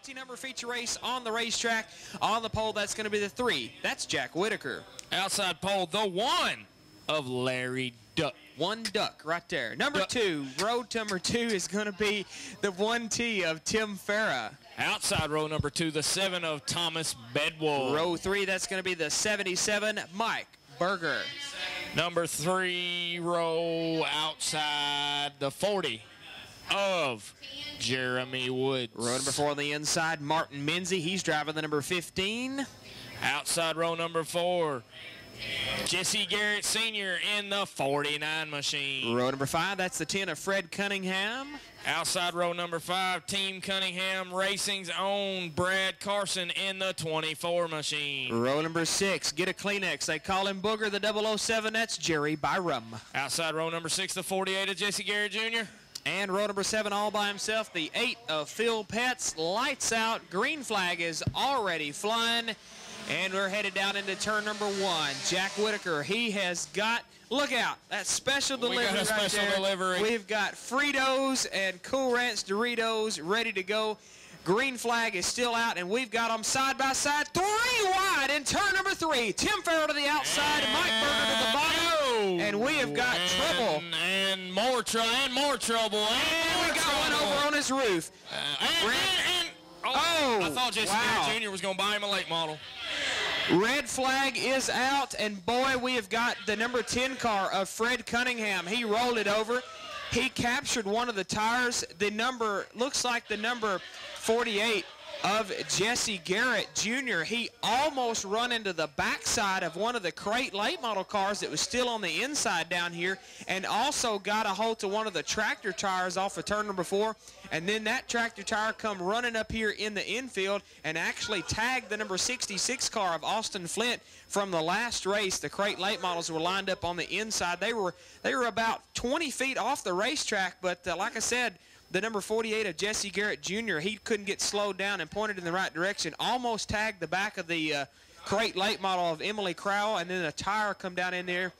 multi-number feature race on the racetrack. On the pole, that's going to be the 3. That's Jack Whitaker. Outside pole, the 1 of Larry Duck. 1 Duck right there. Number 2, road number 2 is going to be the 1T of Tim Farah. Outside row number 2, the 7 of Thomas Bedwell. Row 3, that's going to be the 77, Mike Berger. Number 3 row outside, the 40 of Jeremy Woods. Row number 4 on the inside, Martin Menzie. He's driving the number 15. Outside row number 4, Jesse Garrett Sr. in the 49 machine. Row number 5, that's the 10 of Fred Cunningham. Outside row number 5, Team Cunningham Racing's own Brad Carson in the 24 machine. Row number 6, get a Kleenex. They call him Booger, the 007. That's Jerry Byram. Outside row number 6, the 48 of Jesse Garrett Jr. And row number 7 all by himself, the 8 of Phil Petts. Lights out. Green flag is already flying. And we're headed down into turn number 1. Jack Whitaker, he has got, look out, that special delivery right special there. Delivery. We've got Fritos and Cool Ranch Doritos ready to go. Green flag is still out, and we've got them side by side. 3 wide in turn number 3. Tim Farrell to the outside, and Mike Berger to the bottom. And we have got trouble. And more trouble. And we got one over on his roof. I thought Jesse Garrett Jr. was going to buy him a late model. Red flag is out, and boy, we have got the number 10 car of Fred Cunningham. He rolled it over. He captured one of the tires. The number, looks like the number 48 of Jesse Garrett Jr. He almost run into the backside of one of the crate late model cars that was still on the inside down here, and also got a hold to one of the tractor tires off of turn number 4. And then that tractor tire come running up here in the infield and actually tagged the number 66 car of Austin Flint from the last race. The crate late models were lined up on the inside. They were about 20 feet off the racetrack, but like I said, the number 48 of Jesse Garrett Jr., he couldn't get slowed down and pointed in the right direction. Almost tagged the back of the crate late model of Emily Crowell, and then a tire come down in there.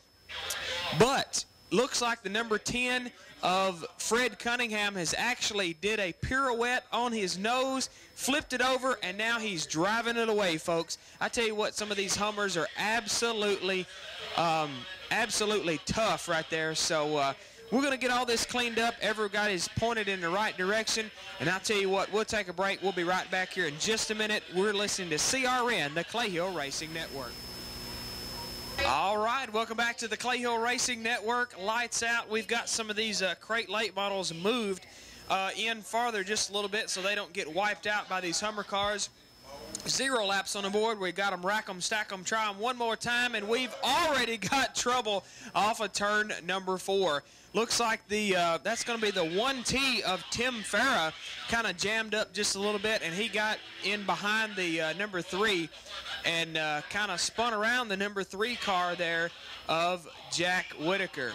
But looks like the number 10 of Fred Cunningham has actually did a pirouette on his nose, flipped it over, and now he's driving it away, folks. I tell you what, some of these Hummers are absolutely tough right there. So we're going to get all this cleaned up. Everybody is pointed in the right direction. And I'll tell you what, we'll take a break. We'll be right back here in just a minute. We're listening to CRN, the Clayhill Racing Network. All right, welcome back to the Clayhill Racing Network. Lights out. We've got some of these crate late models moved in farther just a little bit so they don't get wiped out by these Hummer cars. 0 laps on the board. We got them, rack them, stack them, try them one more time, and we've already got trouble off of turn number 4. Looks like the that's going to be the 1T of Tim Farah, kind of jammed up just a little bit, and he got in behind the number 3 and kind of spun around the number 3 car there of Jack Whitaker.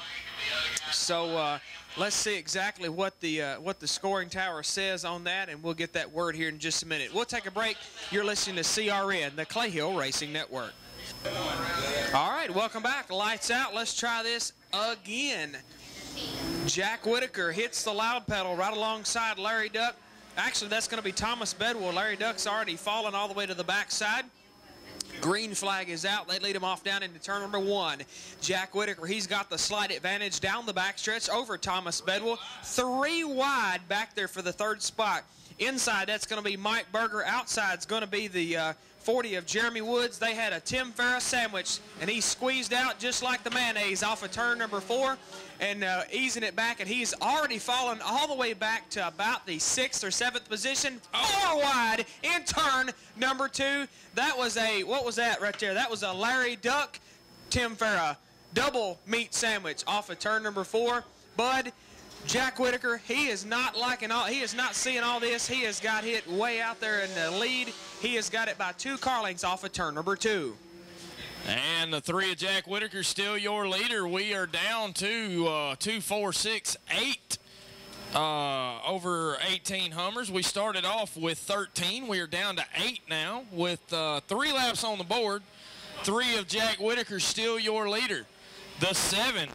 So let's see exactly what the scoring tower says on that, and we'll get that word here in just a minute. We'll take a break. You're listening to CRN, the Clayhill Racing Network. All right, welcome back. Lights out. Let's try this again. Jack Whitaker hits the loud pedal right alongside Larry Duck. Actually, that's going to be Thomas Bedwell. Larry Duck's already fallen all the way to the backside. Green flag is out. They lead him off down into turn number 1. Jack Whitaker, he's got the slight advantage down the backstretch over Thomas Bedwell. 3 wide back there for the 3rd spot. Inside, that's going to be Mike Berger. Outside is going to be the 40 of Jeremy Woods. They had a Tim Farah sandwich, and he squeezed out just like the mayonnaise off of turn number 4 and easing it back, and he's already fallen all the way back to about the 6th or 7th position. 4 wide in turn number 2. That was a, what was that right there? That was a Larry Duck, Tim Farah double meat sandwich off of turn number 4. Bud, Jack Whitaker, he is not liking all, he is not seeing all this. He has got hit way out there in the lead. He has got it by 2 car lengths off of turn number 2. And the 3 of Jack Whitaker still your leader. We are down to 2, 4, 6, 8 over 18 Hummers. We started off with 13. We are down to 8 now with 3 laps on the board. 3 of Jack Whitaker still your leader. The 7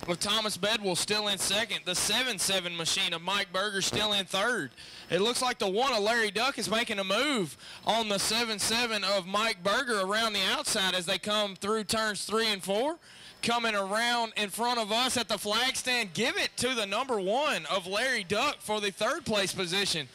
of Thomas Bedwell still in second. The 7-7 machine of Mike Berger still in third. It looks like the 1 of Larry Duck is making a move on the 7-7 of Mike Berger around the outside as they come through turns 3 and 4. Coming around in front of us at the flag stand. Give it to the number 1 of Larry Duck for the 3rd place position.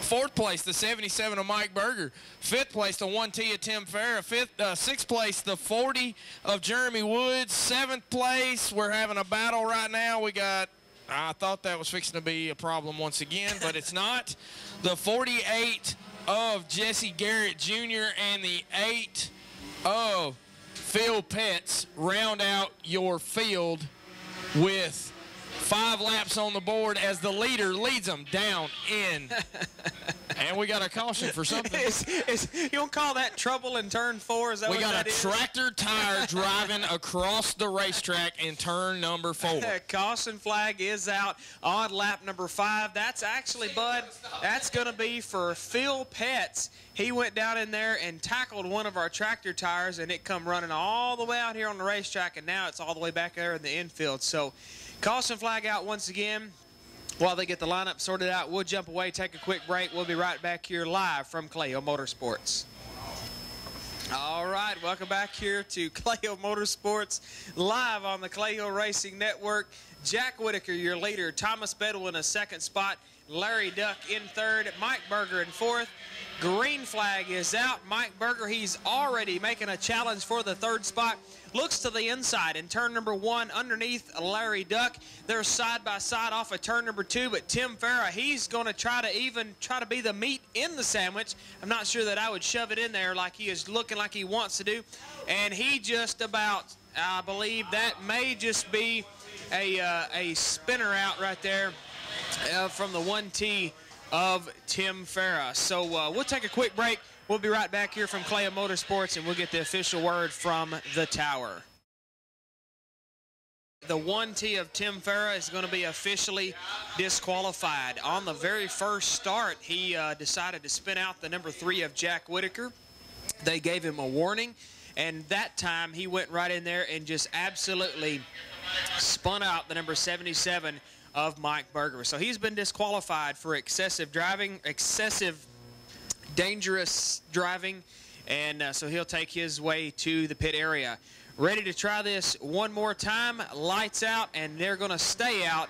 4th place, the 77 of Mike Berger. 5th place, the 1T of Tim Farah. 6th place, the 40 of Jeremy Woods. 7th place, we're having a battle right now. We got, I thought that was fixing to be a problem once again, but it's not. The 48 of Jesse Garrett Jr. and the 8 of Phil Petts round out your field with 5 laps on the board as the leader leads them down in. And we got a caution for something. You don't call that trouble in turn 4? Is that we what got that a is? tractor tire driving across the racetrack in turn number 4. Caution flag is out on lap number 5. That's actually, Bud, that's going to be for Phil Petts. He went down in there and tackled one of our tractor tires, and it come running all the way out here on the racetrack, and now it's all the way back there in the infield. So caution flag out once again. While they get the lineup sorted out, we'll jump away, take a quick break. We'll be right back here live from Clayhill Motorsports. All right, welcome back here to Clayhill Motorsports, live on the Clayhill Racing Network. Jack Whitaker, your leader. Thomas Bedwell in a 2nd spot. Larry Duck in 3rd. Mike Berger in 4th. Green flag is out. Mike Berger, he's already making a challenge for the 3rd spot. Looks to the inside in turn number 1 underneath Larry Duck. They're side by side off of turn number 2, but Tim Farah, he's going to try to be the meat in the sandwich. I'm not sure that I would shove it in there like he is looking like he wants to do. And he just about, I believe that may just be a spinner out right there from the 1T of Tim Farah. So we'll take a quick break. We'll be right back here from Clayhill Motorsports, and we'll get the official word from the tower. The 1T of Tim Farah is going to be officially disqualified. On the very first start, he decided to spin out the number 3 of Jack Whitaker. They gave him a warning, and that time he went right in there and just absolutely spun out the number 77 of Mike Berger. So he's been disqualified for excessive driving, excessive dangerous driving, and so he'll take his way to the pit area. Ready to try this one more time. Lights out, and they're going to stay out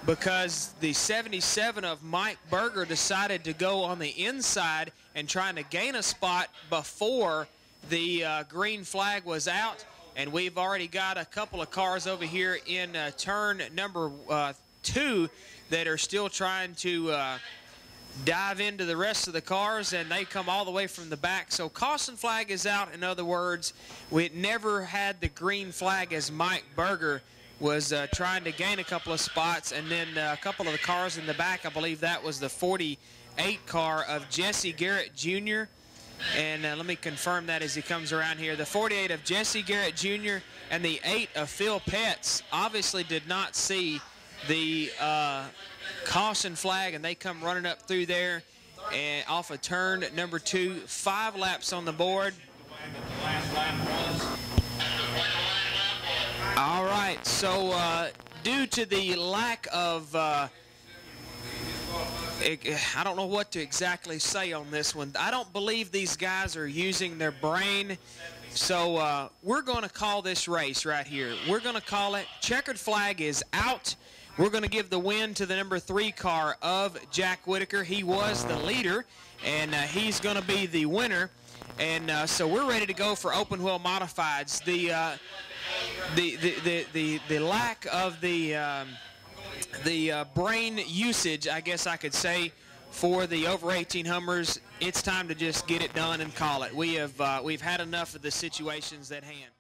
because the 77 of Mike Berger decided to go on the inside and trying to gain a spot before the green flag was out. And we've already got a couple of cars over here in turn number 2 that are still trying to dive into the rest of the cars, and they come all the way from the back. So caution flag is out. In other words, we never had the green flag as Mike Berger was trying to gain a couple of spots, and then a couple of the cars in the back, I believe that was the 48 car of Jesse Garrett Jr. And let me confirm that as he comes around here. The 48 of Jesse Garrett Jr. and the 8 of Phil Petts obviously did not see the caution flag, and they come running up through there and off of turn number 2. 5 laps on the board. All right, so due to the lack of I don't know what to exactly say on this one. I don't believe these guys are using their brain. So we're going to call this race right here. We're going to call it. Checkered flag is out. We're going to give the win to the number 3 car of Jack Whitaker. He was the leader, and he's going to be the winner. And so we're ready to go for open wheel modifieds. The lack of the brain usage, I guess I could say, for the over 18 Hummers, it's time to just get it done and call it. We've had enough of the situations at hand.